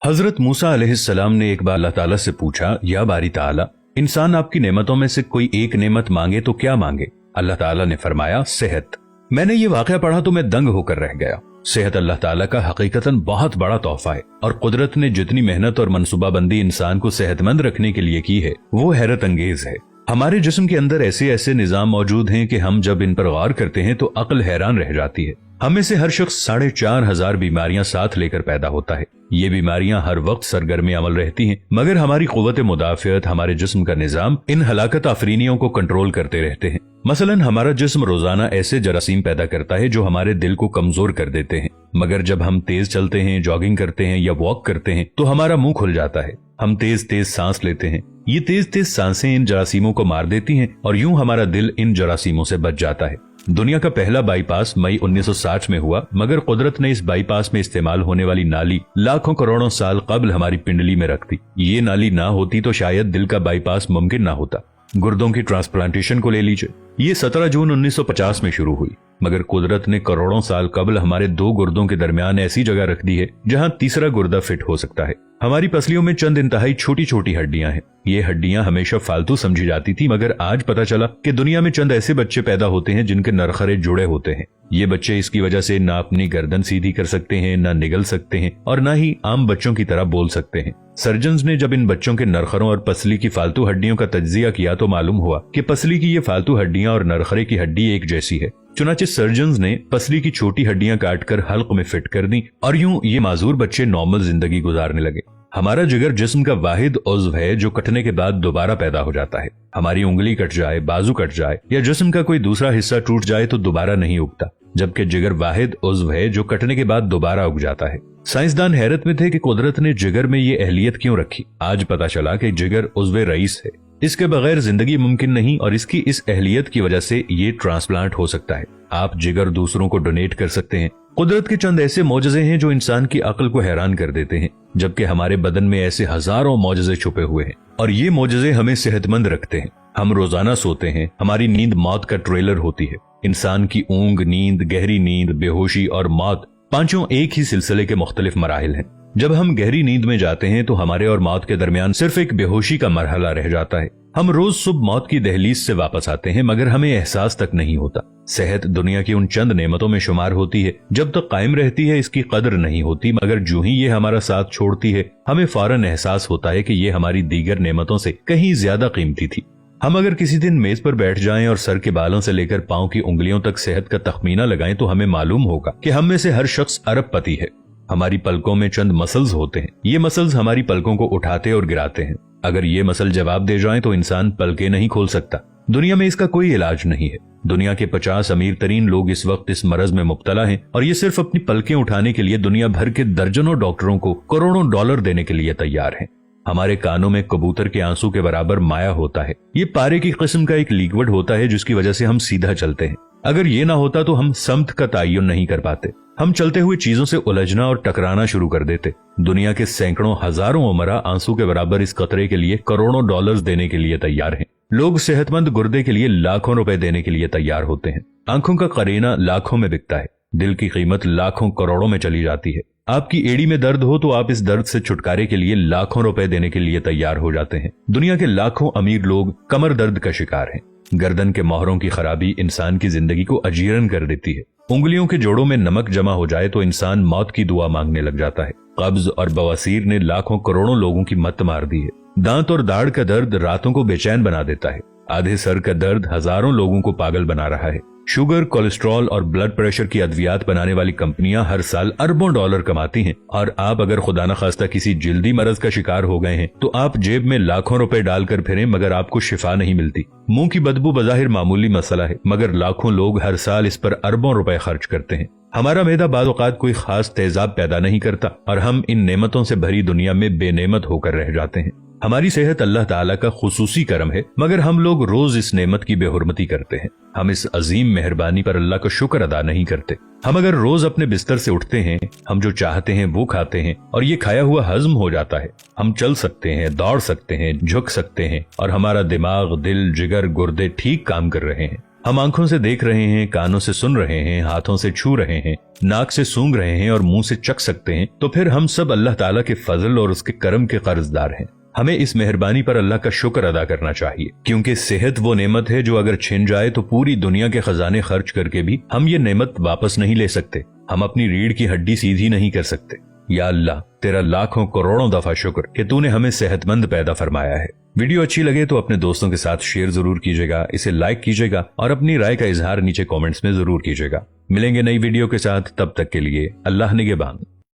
हजरत मूसा अलैहिस्सलाम ने एक बार अल्लाह ताला से पूछा, या बारी ताला, इंसान आपकी नेमतों में से कोई एक नेमत मांगे तो क्या मांगे? अल्लाह ताला ने फरमाया, सेहत। मैंने ये वाकया पढ़ा तो मैं दंग होकर रह गया। सेहत अल्लाह ताला का हकीकतन बहुत बड़ा तोहफा है और कुदरत ने जितनी मेहनत और मनसूबाबंदी इंसान को सेहतमंद रखने के लिए की है वो हैरत अंगेज है। हमारे जिस्म के अंदर ऐसे ऐसे निजाम मौजूद हैं कि हम जब इन पर गौर करते हैं तो अक्ल हैरान रह जाती है। हमें से हर शख्स 4,500 बीमारियां साथ लेकर पैदा होता है। ये बीमारियां हर वक्त सरगर्म अमल रहती हैं, मगर हमारी कुव्वत मुदाफियत, हमारे जिस्म का निजाम इन हलाकत आफरीनियों को कंट्रोल करते रहते हैं। मसलन हमारा जिस्म रोजाना ऐसे जरासीम पैदा करता है जो हमारे दिल को कमजोर कर देते हैं, मगर जब हम तेज चलते हैं, जॉगिंग करते हैं या वॉक करते हैं तो हमारा मुंह खुल जाता है। हम तेज तेज सांस लेते हैं, ये तेज तेज सांसें इन जरासीमों को मार देती हैं और यूं हमारा दिल इन जरासीमों से बच जाता है। दुनिया का पहला बाईपास मई 1960 में हुआ, मगर कुदरत ने इस बाईपास में इस्तेमाल होने वाली नाली लाखों करोड़ों साल कबल हमारी पिंडली में रख दी। ये नाली ना होती तो शायद दिल का बाईपास मुमकिन ना होता। गुर्दों की ट्रांसप्लांटेशन को ले लीजिए, ये 17 जून 1950 में शुरू हुई, मगर कुदरत ने करोड़ों साल कबल हमारे दो गुर्दों के दरमियान ऐसी जगह रख दी है जहां तीसरा गुर्दा फिट हो सकता है। हमारी पसलियों में चंद इंतहाई छोटी छोटी हड्डियां हैं। ये हड्डियां हमेशा फालतू समझी जाती थी, मगर आज पता चला कि दुनिया में चंद ऐसे बच्चे पैदा होते हैं जिनके नरखरे जुड़े होते हैं। ये बच्चे इसकी वजह से ना अपनी गर्दन सीधी कर सकते हैं, ना निगल सकते हैं और ना ही आम बच्चों की तरह बोल सकते हैं। सर्जन्स ने जब इन बच्चों के नरखरों और पसली की फालतू हड्डियों का तज्जिया किया तो मालूम हुआ कि पसली की ये फालतू हड्डियां और नरखरे की हड्डी एक जैसी है। चुनाचे सर्जन्स ने पसली की छोटी हड्डियां काटकर हल्क में फिट कर दी और यूं ये माजूर बच्चे नॉर्मल जिंदगी गुजारने लगे। हमारा जिगर जिस्म का वाहिद उज़्व है जो कटने के बाद दोबारा पैदा हो जाता है। हमारी उंगली कट जाए, बाजू कट जाए या जिस्म का कोई दूसरा हिस्सा टूट जाए तो दोबारा नहीं उगता, जबकि जिगर वाहिद उज़्व है जो कटने के बाद दोबारा उग जाता है। साइंसदान हैरत में थे कि कुदरत ने जिगर में ये अहलियत क्यों रखी। आज पता चला कि जिगर उज़्व रईस है, इसके बगैर जिंदगी मुमकिन नहीं और इसकी इस अहलियत की वजह से ये ट्रांसप्लांट हो सकता है। आप जिगर दूसरों को डोनेट कर सकते हैं। कुदरत के चंद ऐसे मौजज़े हैं जो इंसान की अक्ल को हैरान कर देते हैं, जबकि हमारे बदन में ऐसे हजारों मौजज़े छुपे हुए हैं और ये मौजज़े हमें सेहतमंद रखते हैं। हम रोजाना सोते हैं, हमारी नींद मौत का ट्रेलर होती है। इंसान की ऊंग, नींद, गहरी नींद, बेहोशी और मौत पांचों एक ही सिलसिले के मुख्तलिफ मराहिल हैं। जब हम गहरी नींद में जाते हैं तो हमारे और मौत के दरमियान सिर्फ एक बेहोशी का मरहला रह जाता है। हम रोज सुबह मौत की दहलीज से वापस आते हैं, मगर हमें एहसास तक नहीं होता। सेहत दुनिया की उन चंद नेमतों में शुमार होती है, जब तक कायम रहती है इसकी कदर नहीं होती, मगर जो ही ये हमारा साथ छोड़ती है हमें फौरन एहसास होता है कि ये हमारी दीगर नेमतों से कहीं ज्यादा कीमती थी। हम अगर किसी दिन मेज पर बैठ जाएं और सर के बालों से लेकर पांव की उंगलियों तक सेहत का तखमीना लगाएं तो हमें मालूम होगा कि हम में से हर शख्स अरबपति है। हमारी पलकों में चंद मसल्स होते हैं, ये मसल्स हमारी पलकों को उठाते और गिराते हैं। अगर ये मसल जवाब दे जाएं तो इंसान पलकें नहीं खोल सकता। दुनिया में इसका कोई इलाज नहीं है। दुनिया के 50 अमीर तरीन लोग इस वक्त इस मरज में मुब्तला हैं और ये सिर्फ अपनी पलकें उठाने के लिए दुनिया भर के दर्जनों डॉक्टरों को करोड़ों डॉलर देने के लिए तैयार हैं। हमारे कानों में कबूतर के आंसू के बराबर माया होता है। ये पारे की किस्म का एक लिक्विड होता है जिसकी वजह से हम सीधा चलते हैं। अगर ये ना होता तो हम समत का तयन नहीं कर पाते। हम चलते हुए चीजों से उलझना और टकराना शुरू कर देते। दुनिया के सैकड़ों हजारों उमरा आंसू के बराबर इस कतरे के लिए करोड़ों डॉलर्स देने के लिए तैयार हैं। लोग सेहतमंद गुर्दे के लिए लाखों रुपए देने के लिए तैयार होते हैं। आंखों का करीना लाखों में बिकता है। दिल की कीमत लाखों करोड़ों में चली जाती है। आपकी एड़ी में दर्द हो तो आप इस दर्द से छुटकारे के लिए लाखों रुपए देने के लिए तैयार हो जाते हैं। दुनिया के लाखों अमीर लोग कमर दर्द का शिकार हैं। गर्दन के मोहरों की खराबी इंसान की जिंदगी को अजीरन कर देती है। उंगलियों के जोड़ों में नमक जमा हो जाए तो इंसान मौत की दुआ मांगने लग जाता है। कब्ज और बवासीर ने लाखों करोड़ों लोगों की मत मार दी है। दांत और दाढ़ का दर्द रातों को बेचैन बना देता है। आधे सर का दर्द हजारों लोगों को पागल बना रहा है। शुगर, कोलेस्ट्रॉल और ब्लड प्रेशर की अद्वियात बनाने वाली कंपनियां हर साल अरबों डॉलर कमाती हैं और आप अगर खुदा न खास्ता किसी जिल्दी मरज का शिकार हो गए हैं तो आप जेब में लाखों रुपए डालकर फिरें मगर आपको शिफा नहीं मिलती। मुंह की बदबू बज़ाहिर मामूली मसला है, मगर लाखों लोग हर साल इस पर अरबों रुपए खर्च करते हैं। हमारा मैदा बाज़ औक़ात कोई खास तेजाब पैदा नहीं करता और हम इन नेमतों से भरी दुनिया में बेनेमत होकर रह जाते हैं। हमारी सेहत अल्लाह ताला का खुसूसी करम है, मगर हम लोग रोज इस नेमत की बेहुरमती करते हैं। हम इस अजीम मेहरबानी पर अल्लाह का शुक्र अदा नहीं करते। हम अगर रोज अपने बिस्तर से उठते हैं, हम जो चाहते हैं वो खाते हैं और ये खाया हुआ हजम हो जाता है। हम चल सकते हैं, दौड़ सकते हैं, झुक सकते हैं और हमारा दिमाग, दिल, जिगर, गुर्दे ठीक काम कर रहे हैं। हम आंखों से देख रहे हैं, कानों से सुन रहे हैं, हाथों से छू रहे हैं, नाक से सूंघ रहे हैं और मुंह से चख सकते हैं, तो फिर हम सब अल्लाह ताला के फजल और उसके करम के कर्जदार हैं। हमें इस मेहरबानी पर अल्लाह का शुक्र अदा करना चाहिए, क्योंकि सेहत वो नेमत है जो अगर छिन जाए तो पूरी दुनिया के खजाने खर्च करके भी हम ये नेमत वापस नहीं ले सकते। हम अपनी रीढ़ की हड्डी सीधी नहीं कर सकते। या अल्लाह, तेरा लाखों करोड़ों दफा शुक्र कि तूने हमें सेहतमंद पैदा फरमाया है। वीडियो अच्छी लगे तो अपने दोस्तों के साथ शेयर जरूर कीजिएगा, इसे लाइक कीजिएगा और अपनी राय का इजहार नीचे कमेंट्स में जरूर कीजिएगा। मिलेंगे नई वीडियो के साथ, तब तक के लिए अल्लाह निगहबान।